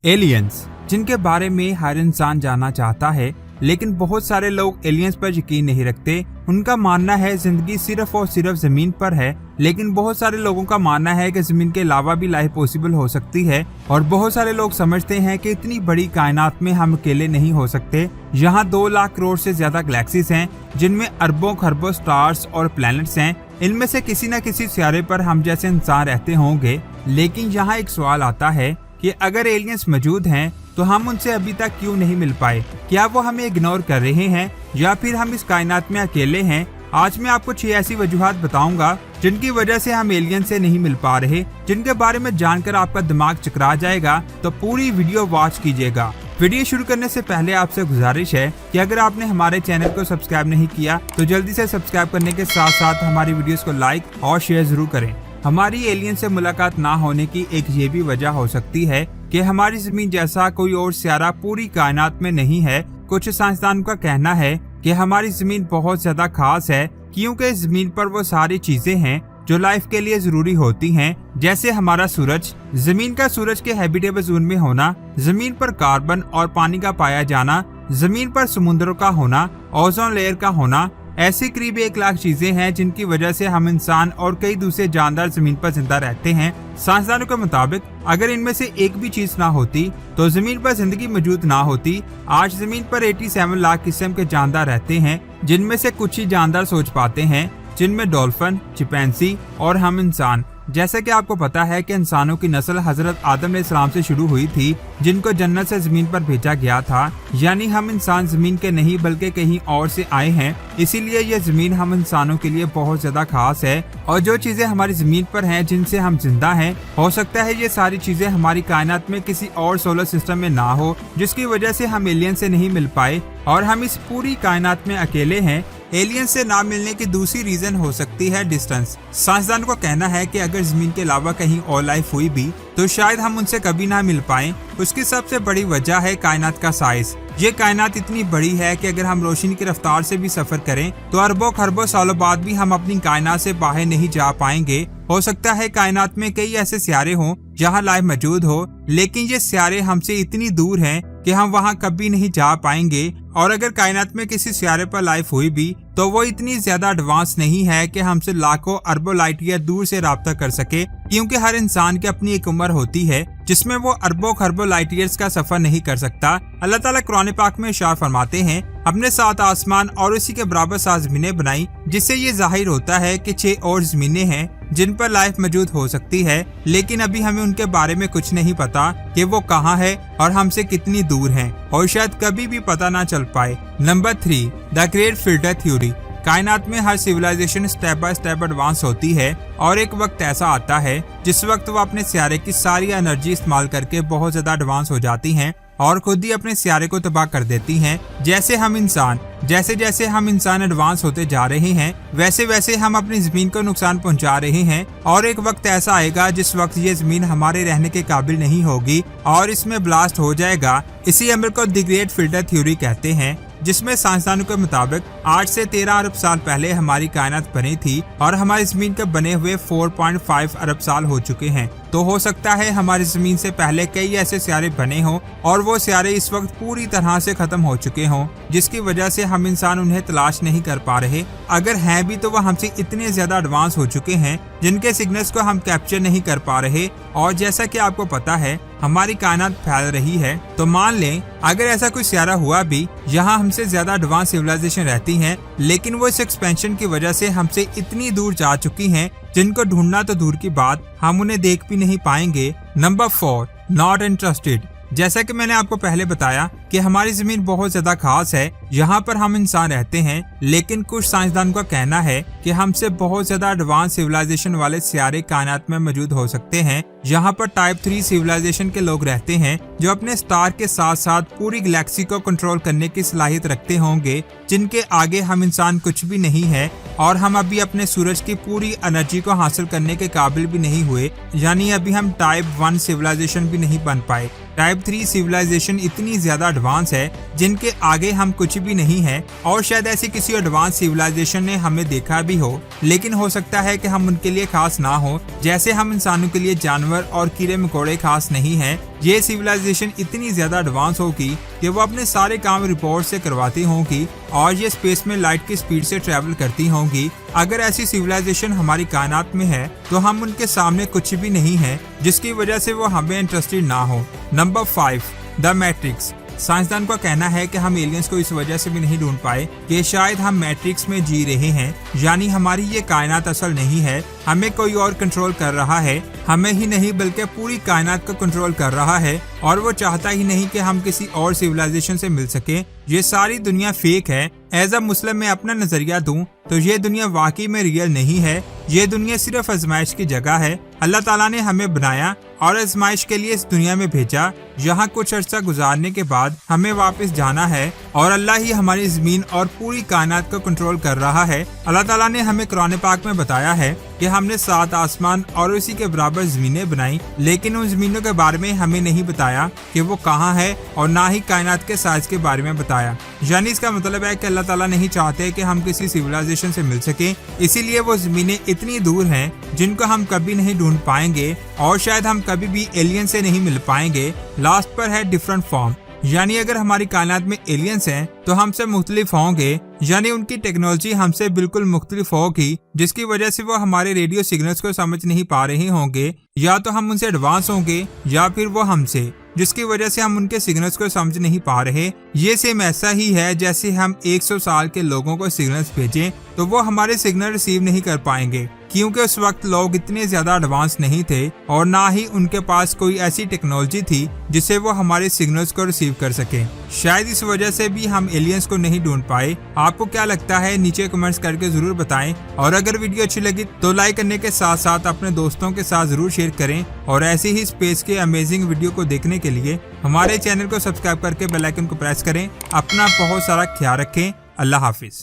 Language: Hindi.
एलियंस, जिनके बारे में हर इंसान जानना चाहता है, लेकिन बहुत सारे लोग एलियंस पर यकीन नहीं रखते। उनका मानना है जिंदगी सिर्फ और सिर्फ जमीन पर है, लेकिन बहुत सारे लोगों का मानना है कि जमीन के अलावा भी लाइफ पॉसिबल हो सकती है। और बहुत सारे लोग समझते हैं कि इतनी बड़ी कायनात में हम अकेले नहीं हो सकते। यहाँ 2 लाख करोड़ से ज्यादा गैलेक्सीज हैं, जिनमें अरबों खरबों स्टार्स और प्लैनेट्स हैं। इनमें से किसी न किसी सितारे पर हम जैसे इंसान रहते होंगे। लेकिन यहाँ एक सवाल आता है कि अगर एलियंस मौजूद हैं तो हम उनसे अभी तक क्यों नहीं मिल पाए? क्या वो हमें इग्नोर कर रहे हैं या फिर हम इस कायनात में अकेले हैं? आज मैं आपको 6 ऐसी वजूहात बताऊंगा जिनकी वजह से हम एलियन से नहीं मिल पा रहे, जिनके बारे में जानकर आपका दिमाग चकरा जाएगा। तो पूरी वीडियो वॉच कीजिएगा। वीडियो शुरू करने से पहले आपसे गुजारिश है कि अगर आपने हमारे चैनल को सब्सक्राइब नहीं किया तो जल्दी से सब्सक्राइब करने के साथ साथ हमारी वीडियोस को लाइक और शेयर जरूर करें। हमारी एलियन से मुलाकात ना होने की एक ये भी वजह हो सकती है कि हमारी जमीन जैसा कोई और सितारा पूरी कायनात में नहीं है। कुछ साइंसदानों का कहना है कि हमारी जमीन बहुत ज्यादा खास है, क्योंकि इस जमीन पर वो सारी चीजें हैं जो लाइफ के लिए जरूरी होती हैं, जैसे हमारा सूरज, जमीन का सूरज के हैबिटेबल जोन में होना, जमीन पर कार्बन और पानी का पाया जाना, जमीन पर समुद्रों का होना, ओजोन लेयर का होना। ऐसी करीब 1 लाख चीजें हैं जिनकी वजह से हम इंसान और कई दूसरे जानदार जमीन पर जिंदा रहते हैं। साइंसदानों के मुताबिक अगर इनमें से एक भी चीज ना होती तो जमीन पर जिंदगी मौजूद ना होती। आज जमीन पर 87 लाख किस्म के जानदार रहते हैं, जिनमें से कुछ ही जानदार सोच पाते हैं, जिनमें डॉल्फिन, चिंपैंजी और हम इंसान। जैसे कि आपको पता है कि इंसानों की नस्ल हजरत आदम अलैहिस्सलाम से शुरू हुई थी, जिनको जन्नत से जमीन पर भेजा गया था। यानी हम इंसान जमीन के नहीं बल्कि कहीं और से आए हैं। इसीलिए ये जमीन हम इंसानों के लिए बहुत ज्यादा खास है। और जो चीजें हमारी जमीन पर हैं, जिनसे हम जिंदा हैं, हो सकता है ये सारी चीजें हमारी कायनात में किसी और सोलर सिस्टम में ना हो, जिसकी वजह से हम एलियन से नहीं मिल पाए और हम इस पूरी कायनात में अकेले हैं। एलियन से ना मिलने की दूसरी रीजन हो सकती है डिस्टेंस। साइंसदानों का कहना है कि अगर जमीन के अलावा कहीं और लाइफ हुई भी तो शायद हम उनसे कभी ना मिल पाएं। उसकी सबसे बड़ी वजह है कायनात का साइज। ये कायनात इतनी बड़ी है कि अगर हम रोशनी की रफ्तार से भी सफर करें तो अरबों खरबों सालों बाद भी हम अपनी कायनात से बाहर नहीं जा पाएंगे। हो सकता है कायनात में कई ऐसे सितारे हों जहां लाइफ मौजूद हो, लेकिन ये सितारे हमसे इतनी दूर हैं कि हम वहां कभी नहीं जा पाएंगे। और अगर कायनात में किसी सितारे पर लाइफ हुई भी तो वो इतनी ज्यादा एडवांस नहीं है कि हमसे लाखों अरबों लाइट ईयर दूर से राब्ता कर सके, क्योंकि हर इंसान की अपनी एक उम्र होती है जिसमें वो अरबों खरबों लाइट ईयर्स का सफर नहीं कर सकता। अल्लाह ताला कुरान पाक में इरशाद फरमाते हैं, अपने 7 आसमान और उसी के बराबर 7 जमीनें बनाई, जिससे ये जाहिर होता है कि 6 और जमीनें हैं जिन पर लाइफ मौजूद हो सकती है, लेकिन अभी हमें उनके बारे में कुछ नहीं पता कि वो कहाँ है और हमसे कितनी दूर हैं, और शायद कभी भी पता ना चल पाए। Number 3, the great filter theory. कायनात में हर civilisation step by step advance होती है और एक वक्त ऐसा आता है जिस वक्त वो अपने सितारे की सारी एनर्जी इस्तेमाल करके बहुत ज्यादा एडवांस हो जाती हैं और खुद ही अपने सितारे को तबाह कर देती हैं। जैसे जैसे हम इंसान एडवांस होते जा रहे हैं, वैसे वैसे हम अपनी जमीन को नुकसान पहुंचा रहे हैं। और एक वक्त ऐसा आएगा जिस वक्त ये जमीन हमारे रहने के काबिल नहीं होगी और इसमें ब्लास्ट हो जाएगा। इसी अमल को द ग्रेट फिल्टर थ्योरी कहते हैं, जिसमें साइंसदानों के मुताबिक 8 से 13 अरब साल पहले हमारी कायनात बनी थी और हमारी जमीन के बने हुए 4.5 अरब साल हो चुके हैं। तो हो सकता है हमारी जमीन से पहले कई ऐसे सितारे बने हों और वो सितारे इस वक्त पूरी तरह से खत्म हो चुके हों, जिसकी वजह से हम इंसान उन्हें तलाश नहीं कर पा रहे। अगर हैं भी तो वह हमसे इतने ज्यादा एडवांस हो चुके हैं जिनके सिग्नल्स को हम कैप्चर नहीं कर पा रहे। और जैसा कि आपको पता है हमारी कायनात फैल रही है, तो मान लें अगर ऐसा कोई सितारा हुआ भी जहां हमसे ज्यादा एडवांस सिविलाइजेशन रहती हैं, लेकिन वो इस एक्सपेंशन की वजह से हमसे इतनी दूर जा चुकी हैं जिनको ढूंढना तो दूर की बात, हम उन्हें देख भी नहीं पाएंगे। Number 4, not interested. जैसा कि मैंने आपको पहले बताया कि हमारी जमीन बहुत ज्यादा खास है, यहाँ पर हम इंसान रहते हैं, लेकिन कुछ साइंसदानों का कहना है कि हमसे बहुत ज्यादा एडवांस सिविलाइजेशन वाले सितारे कायनात में मौजूद हो सकते हैं। यहाँ पर टाइप 3 सिविलाइजेशन के लोग रहते हैं जो अपने स्टार के साथ साथ पूरी गैलेक्सी को कंट्रोल करने की सलाहियत रखते होंगे, जिनके आगे हम इंसान कुछ भी नहीं है और हम अभी अपने सूरज की पूरी एनर्जी को हासिल करने के काबिल भी नहीं हुए। यानी अभी हम टाइप 1 सिविलाइजेशन भी नहीं बन पाए। टाइप 3 सिविलाइजेशन इतनी ज्यादा एडवांस है जिनके आगे हम कुछ भी नहीं है, और शायद ऐसी किसी एडवांस सिविलाइजेशन ने हमें देखा भी हो, लेकिन हो सकता है कि हम उनके लिए खास ना हो, जैसे हम इंसानों के लिए जानवर और कीड़े मकोड़े खास नहीं है। ये सिविलाइजेशन इतनी ज्यादा एडवांस होगी कि वो अपने सारे काम रिपोर्ट से करवाती होंगी और ये स्पेस में लाइट की स्पीड से ट्रेवल करती होंगी। अगर ऐसी सिविलाइजेशन हमारी कायनात में है तो हम उनके सामने कुछ भी नहीं है, जिसकी वजह से वो हमें इंटरेस्टेड ना हो। Number 5, the matrix. साइंसदान का कहना है कि हम एलियंस को इस वजह से भी नहीं ढूंढ पाए कि शायद हम मैट्रिक्स में जी रहे हैं, यानी हमारी ये कायनात असल नहीं है, हमें कोई और कंट्रोल कर रहा है। हमें ही नहीं बल्कि पूरी कायनात को कंट्रोल कर रहा है, और वो चाहता ही नहीं कि हम किसी और सिविलाइजेशन से मिल सके। ये सारी दुनिया फेक है। एज अ मुस्लिम मैं अपना नजरिया दूं तो ये दुनिया वाकई में रियल नहीं है। ये दुनिया सिर्फ आजमाइश की जगह है। अल्लाह ताला ने हमें बनाया और आजमाइश के लिए इस दुनिया में भेजा। यहाँ कुछ अर्सा गुजारने के बाद हमें वापस जाना है, और अल्लाह ही हमारी जमीन और पूरी कायनात को कंट्रोल कर रहा है। अल्लाह ताला ने हमें कुरान पाक में बताया है कि हमने 7 आसमान और उसी के बराबर जमीनें बनाई, लेकिन उन जमीनों के बारे में हमें नहीं बताया कि वो कहाँ है, और ना ही कायनात के साइज के बारे में बताया। यानी इसका मतलब है कि अल्लाह ताला नहीं चाहते कि हम किसी सिविलाइजेशन से मिल सके, इसीलिए वो जमीनें इतनी दूर हैं जिनको हम कभी नहीं ढूंढ पाएंगे, और शायद हम कभी भी एलियन से नहीं मिल पाएंगे। लास्ट पर है डिफरेंट फॉर्म, यानी अगर हमारी कायनात में एलियंस हैं तो हमसे मुख्तलिफ होंगे, यानी उनकी टेक्नोलॉजी हमसे बिल्कुल मुख्तलिफ होगी, जिसकी वजह से वो हमारे रेडियो सिग्नल्स को समझ नहीं पा रहे होंगे। या तो हम उनसे एडवांस होंगे या फिर वो हमसे, जिसकी वजह से हम उनके सिग्नल्स को समझ नहीं पा रहे। ये सेम ऐसा ही है जैसे हम 100 साल के लोगों को सिग्नल्स भेजें तो वो हमारे सिग्नल रिसीव नहीं कर पाएंगे, क्योंकि उस वक्त लोग इतने ज्यादा एडवांस नहीं थे और ना ही उनके पास कोई ऐसी टेक्नोलॉजी थी जिससे वो हमारे सिग्नल्स को रिसीव कर सके। शायद इस वजह से भी हम एलियंस को नहीं ढूंढ पाए। आपको क्या लगता है नीचे कमेंट्स करके जरूर बताएं, और अगर वीडियो अच्छी लगी तो लाइक करने के साथ साथ अपने दोस्तों के साथ जरूर शेयर करें, और ऐसे ही स्पेस के अमेजिंग वीडियो को देखने के लिए हमारे चैनल को सब्सक्राइब करके बेल आइकन को प्रेस करें। अपना बहुत सारा ख्याल रखें। अल्लाह हाफिज।